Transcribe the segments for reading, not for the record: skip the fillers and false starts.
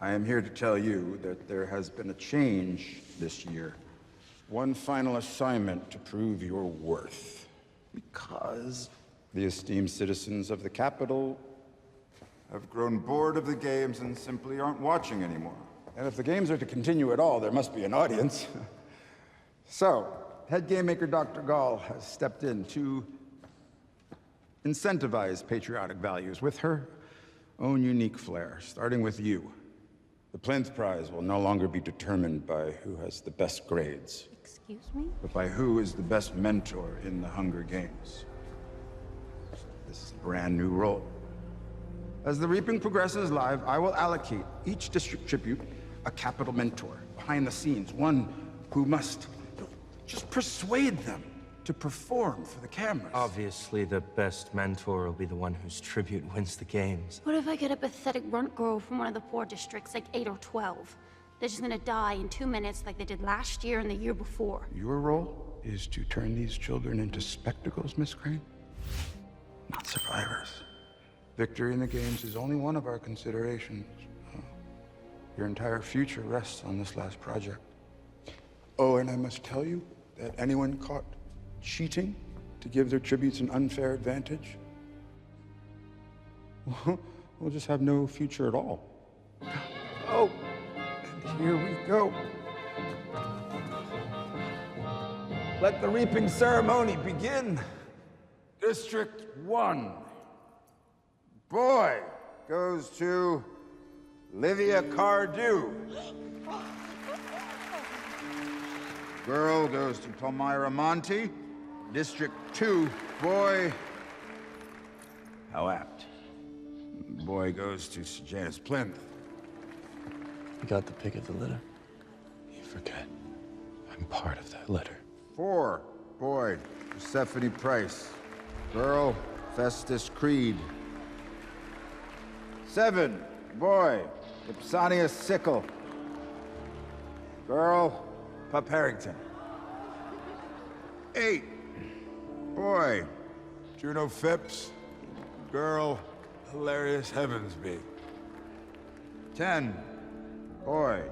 I am here to tell you that there has been a change this year. One final assignment to prove your worth. Because the esteemed citizens of the capital have grown bored of the games and simply aren't watching anymore. And if the games are to continue at all, there must be an audience. So, head game maker Dr. Gall has stepped in to incentivize patriotic values with her own unique flair, starting with you. The Plinth Prize will no longer be determined by who has the best grades. Excuse me? But by who is the best mentor in the Hunger Games. This is a brand new role. As the reaping progresses live, I will allocate each district tribute a capital mentor, behind the scenes, one who must just persuade them to perform for the cameras. Obviously, the best mentor will be the one whose tribute wins the games. What if I get a pathetic runt girl from one of the poor districts, like 8 or 12? They're just gonna die in 2 minutes like they did last year and the year before. Your role is to turn these children into spectacles, Miss Crane, not survivors. Victory in the games is only one of our considerations. Your entire future rests on this last project. Oh, and I must tell you that anyone caught cheating to give their tributes an unfair advantage will just have no future at all. Oh, and here we go. Let the reaping ceremony begin. District 1. Boy goes to Livia Cardew. Girl goes to Palmyra Monty. District 2, boy. How apt. Boy goes to Janice Plinth. You got the pick of the litter. You forget. I'm part of that litter. 4, boy, Persephone Price. Girl, Festus Creed. 7, boy, Ipsania Sickle. Girl, Pup Harrington. 8, boy, Juno Phipps. Girl, Hilarious Heavensby. 10, boy,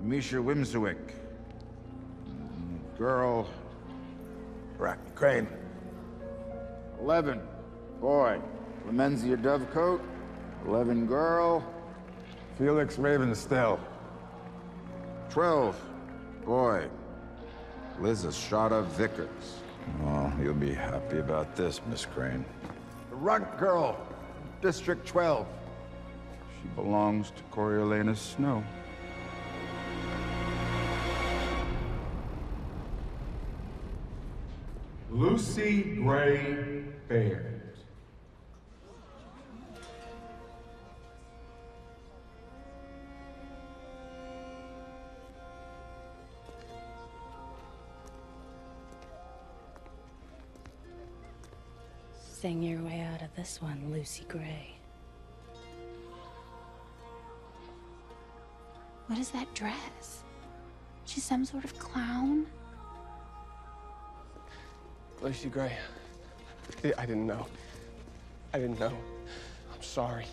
Demisha Whimsiwick. Girl, Arachne Crane. 11, boy, Clemenzia Dovecote. 11, girl, Felix Ravenstill. 12, boy, Liz Estrada Vickers. Oh, you'll be happy about this, Miss Crane. The runt girl, District 12. She belongs to Coriolanus Snow. Lucy Gray Baird. Sing your way out of this one, Lucy Gray. What is that dress? She's some sort of clown? Lucy Gray. I didn't know. I didn't know. I'm sorry.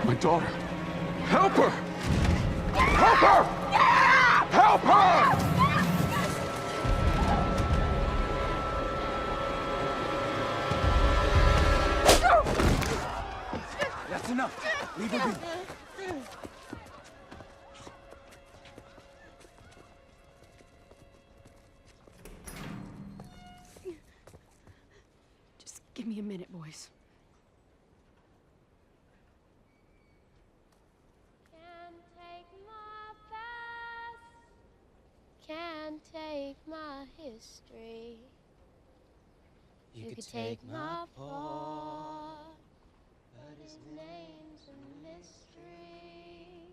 My daughter. Help her! Help her! Help her! That's enough. Leave her be. Just give me a minute, boys. Can't take my history. You could take my part, but his name's a mystery.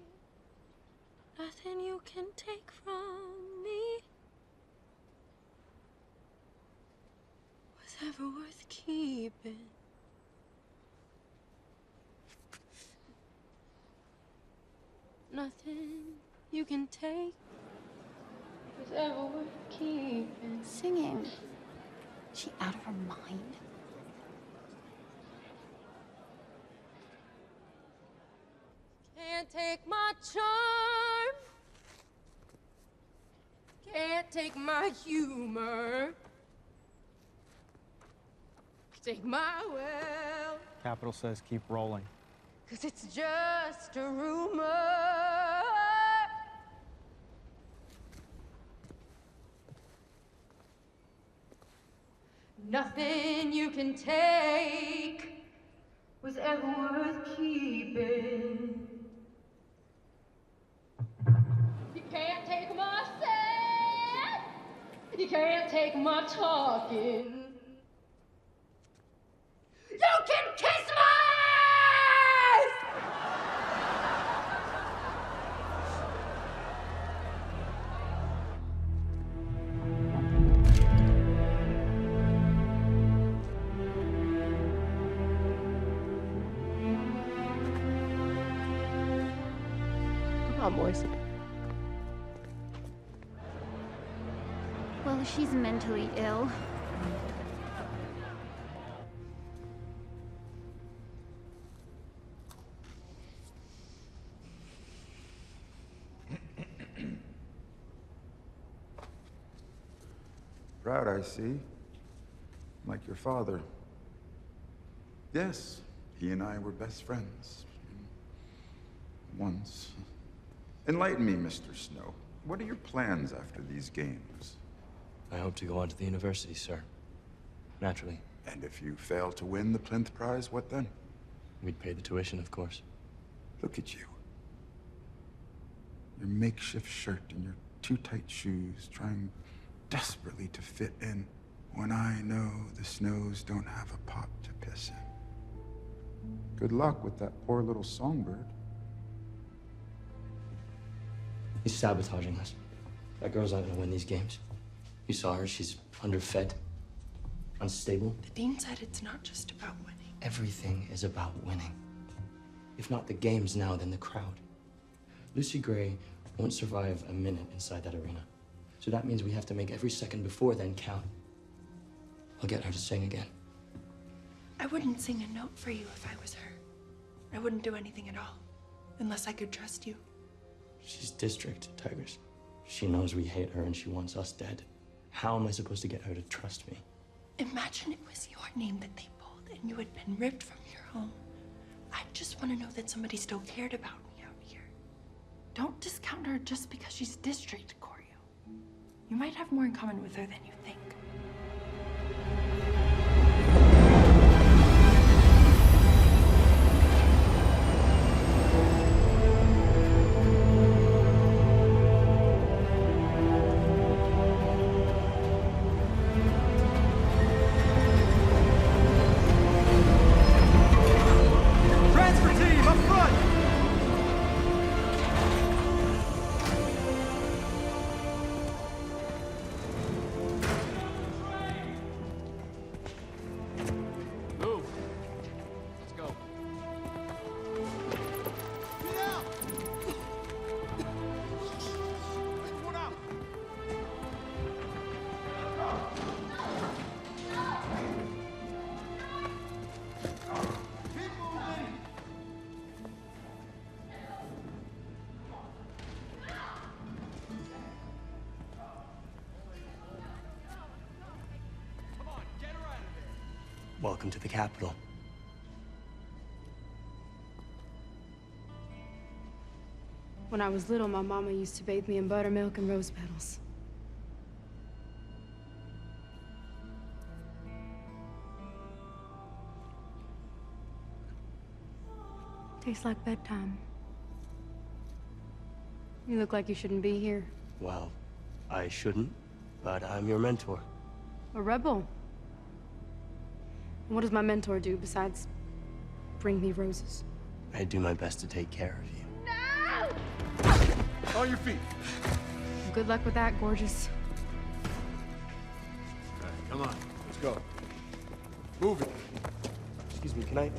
Nothing you can take from me was ever worth keeping. Nothing you can take is ever worth keeping. Singing. Is she out of her mind? Can't take my charm. Can't take my humor. Take my will. Capital says keep rolling. 'Cause it's just a rumor. Nothing you can take was ever worth keeping. You can't take my sad. You can't take my talking. You can kiss my ass! Come on, boys. Well, she's mentally ill. Proud, I see. Like your father. Yes, he and I were best friends. Once. Enlighten me, Mr. Snow. What are your plans after these games? I hope to go on to the university, sir. Naturally. And if you fail to win the Plinth Prize, what then? We'd pay the tuition, of course. Look at you. Your makeshift shirt and your too tight shoes, trying desperately to fit in, when I know the Snows don't have a pot to piss in. Good luck with that poor little songbird. He's sabotaging us. That girl's not gonna win these games. You saw her, she's underfed, unstable. The dean said it's not just about winning. Everything is about winning. If not the games now, then the crowd. Lucy Gray won't survive a minute inside that arena. So that means we have to make every second before then count. I'll get her to sing again. I wouldn't sing a note for you if I was her. I wouldn't do anything at all, unless I could trust you. She's district, Tigers. She knows we hate her and she wants us dead. How am I supposed to get her to trust me? Imagine it was your name that they pulled and you had been ripped from your home. I just want to know that somebody still cared about me out here. Don't discount her just because she's district, Corio. You might have more in common with her than you think. Welcome to the Capitol. When I was little, my mama used to bathe me in buttermilk and rose petals. Tastes like bedtime. You look like you shouldn't be here. Well, I shouldn't, but I'm your mentor. A rebel. What does my mentor do besides bring me roses? I do my best to take care of you. No! On your feet. Good luck with that, gorgeous. All right, come on, let's go. Move it. Excuse me, can I?